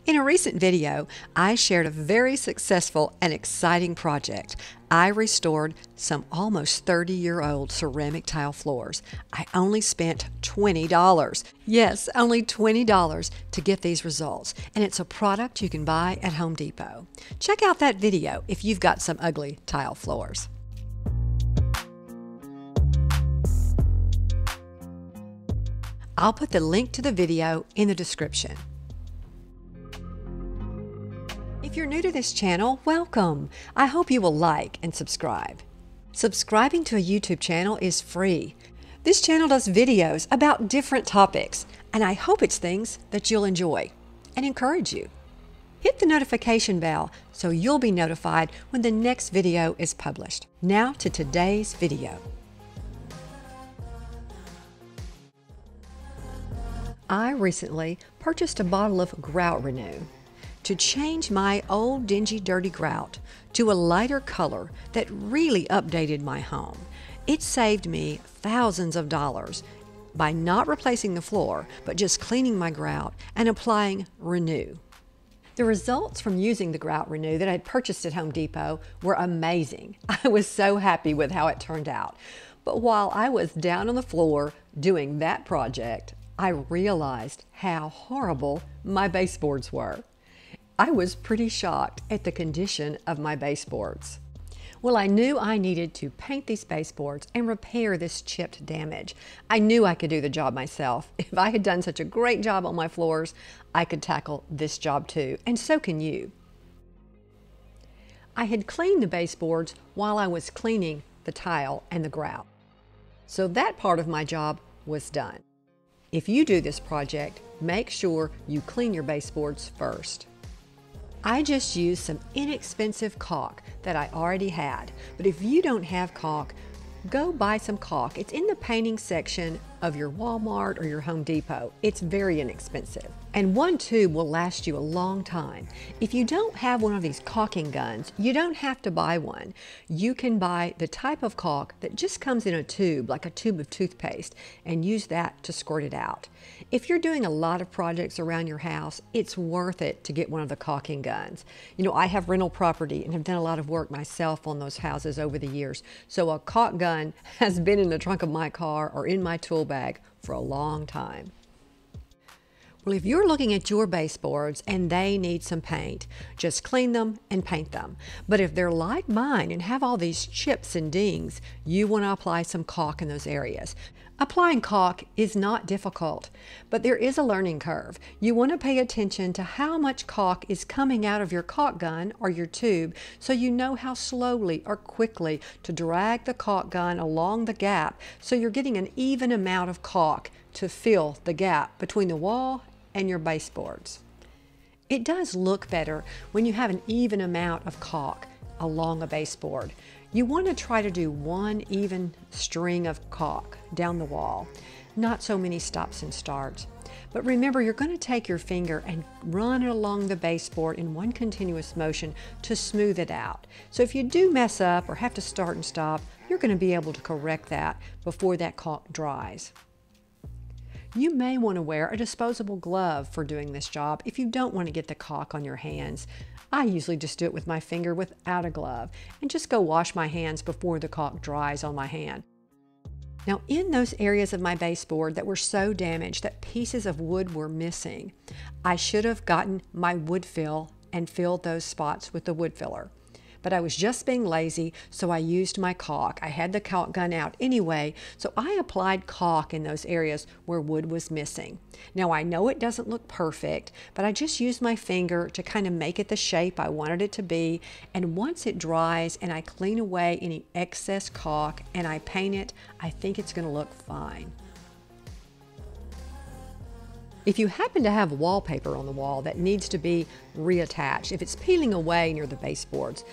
In a recent video, I shared a very successful and exciting project. I restored some almost 30-year-old ceramic tile floors. I only spent $20. Yes, only $20 to get these results. And it's a product you can buy at Home Depot. Check out that video if you've got some ugly tile floors. I'll put the link to the video in the description. If you're new to this channel, welcome. I hope you will like and subscribe. Subscribing to a YouTube channel is free. This channel does videos about different topics, and I hope it's things that you'll enjoy and encourage you. Hit the notification bell so you'll be notified when the next video is published. Now to today's video. I recently purchased a bottle of Grout Renew to change my old dingy dirty grout to a lighter color that really updated my home. It saved me thousands of dollars by not replacing the floor, but just cleaning my grout and applying Renew. The results from using the Grout Renew that I'd purchased at Home Depot were amazing. I was so happy with how it turned out. But while I was down on the floor doing that project, I realized how horrible my baseboards were. I was pretty shocked at the condition of my baseboards. Well, I knew I needed to paint these baseboards and repair this chipped damage. I knew I could do the job myself. If I had done such a great job on my floors, I could tackle this job too, and so can you. I had cleaned the baseboards while I was cleaning the tile and the grout. So that part of my job was done. If you do this project, make sure you clean your baseboards first. I just used some inexpensive caulk that I already had, but if you don't have caulk, go buy some caulk. It's in the painting section of your Walmart or your Home Depot. It's very inexpensive. And one tube will last you a long time. If you don't have one of these caulking guns, you don't have to buy one. You can buy the type of caulk that just comes in a tube, like a tube of toothpaste, and use that to squirt it out. If you're doing a lot of projects around your house, it's worth it to get one of the caulking guns. You know, I have rental property and have done a lot of work myself on those houses over the years, so a caulk gun has been in the trunk of my car or in my tool bag for a long time. Well, if you're looking at your baseboards and they need some paint, just clean them and paint them. But if they're like mine and have all these chips and dings, you want to apply some caulk in those areas. Applying caulk is not difficult, but there is a learning curve. You want to pay attention to how much caulk is coming out of your caulk gun or your tube so you know how slowly or quickly to drag the caulk gun along the gap so you're getting an even amount of caulk to fill the gap between the wall and your baseboards. It does look better when you have an even amount of caulk along a baseboard. You want to try to do one even string of caulk down the wall, not so many stops and starts. But remember, you're going to take your finger and run it along the baseboard in one continuous motion to smooth it out. So if you do mess up or have to start and stop, you're going to be able to correct that before that caulk dries. You may want to wear a disposable glove for doing this job if you don't want to get the caulk on your hands. I usually just do it with my finger without a glove and just go wash my hands before the caulk dries on my hand. Now, in those areas of my baseboard that were so damaged that pieces of wood were missing, I should have gotten my wood fill and filled those spots with the wood filler. But I was just being lazy, so I used my caulk. I had the caulk gun out anyway, so I applied caulk in those areas where wood was missing. Now, I know it doesn't look perfect, but I just used my finger to kind of make it the shape I wanted it to be, and once it dries and I clean away any excess caulk and I paint it, I think it's going to look fine. If you happen to have wallpaper on the wall that needs to be reattached, if it's peeling away near the baseboards,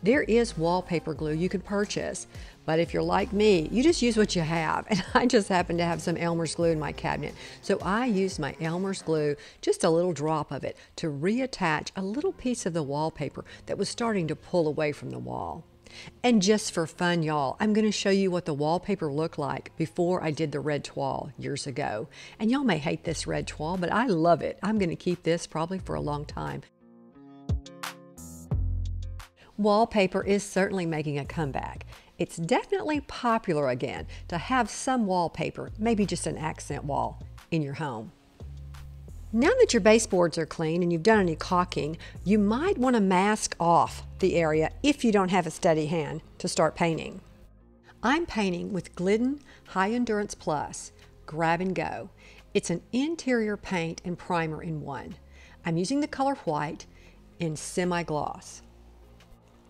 there is wallpaper glue you can purchase. But if you're like me, you just use what you have. And I just happen to have some Elmer's glue in my cabinet. So I used my Elmer's glue, just a little drop of it, to reattach a little piece of the wallpaper that was starting to pull away from the wall. And just for fun, y'all, I'm going to show you what the wallpaper looked like before I did the red toile years ago. And y'all may hate this red toile, but I love it. I'm going to keep this probably for a long time. Wallpaper is certainly making a comeback. It's definitely popular again to have some wallpaper, maybe just an accent wall, in your home. Now that your baseboards are clean and you've done any caulking, you might want to mask off the area if you don't have a steady hand to start painting. I'm painting with Glidden High Endurance Plus Grab and Go. It's an interior paint and primer in one. I'm using the color white in semi-gloss.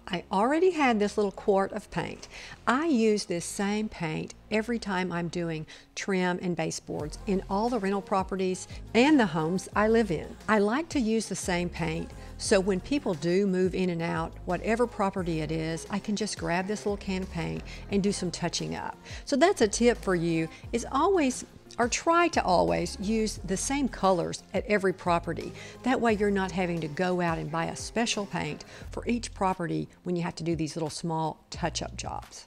I already had this little quart of paint. I use this same paint every time I'm doing trim and baseboards in all the rental properties and the homes I live in. I like to use the same paint so when people do move in and out, whatever property it is, I can just grab this little can of paint and do some touching up. So that's a tip for you, is always or try to always use the same colors at every property. That way you're not having to go out and buy a special paint for each property when you have to do these little small touch-up jobs.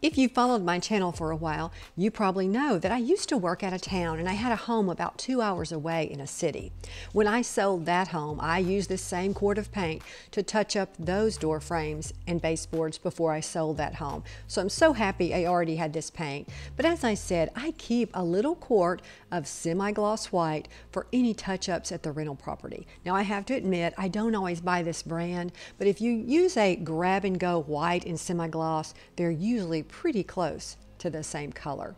If you followed my channel for a while, you probably know that I used to work out of town and I had a home about 2 hours away in a city. When I sold that home, I used this same quart of paint to touch up those door frames and baseboards before I sold that home. So I'm so happy I already had this paint. But as I said, I keep a little quart of semi-gloss white for any touch-ups at the rental property. Now I have to admit, I don't always buy this brand, but if you use a grab and go white in semi-gloss, they're usually pretty close to the same color.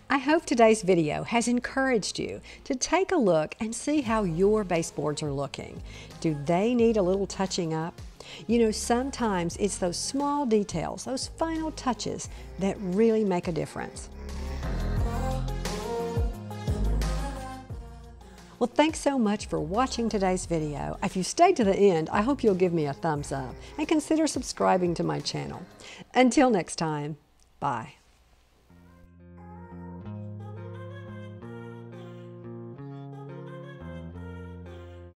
I hope today's video has encouraged you to take a look and see how your baseboards are looking. Do they need a little touching up? You know, sometimes it's those small details, those final touches that really make a difference. Well, thanks so much for watching today's video. If you stayed to the end, I hope you'll give me a thumbs up and consider subscribing to my channel. Until next time, bye.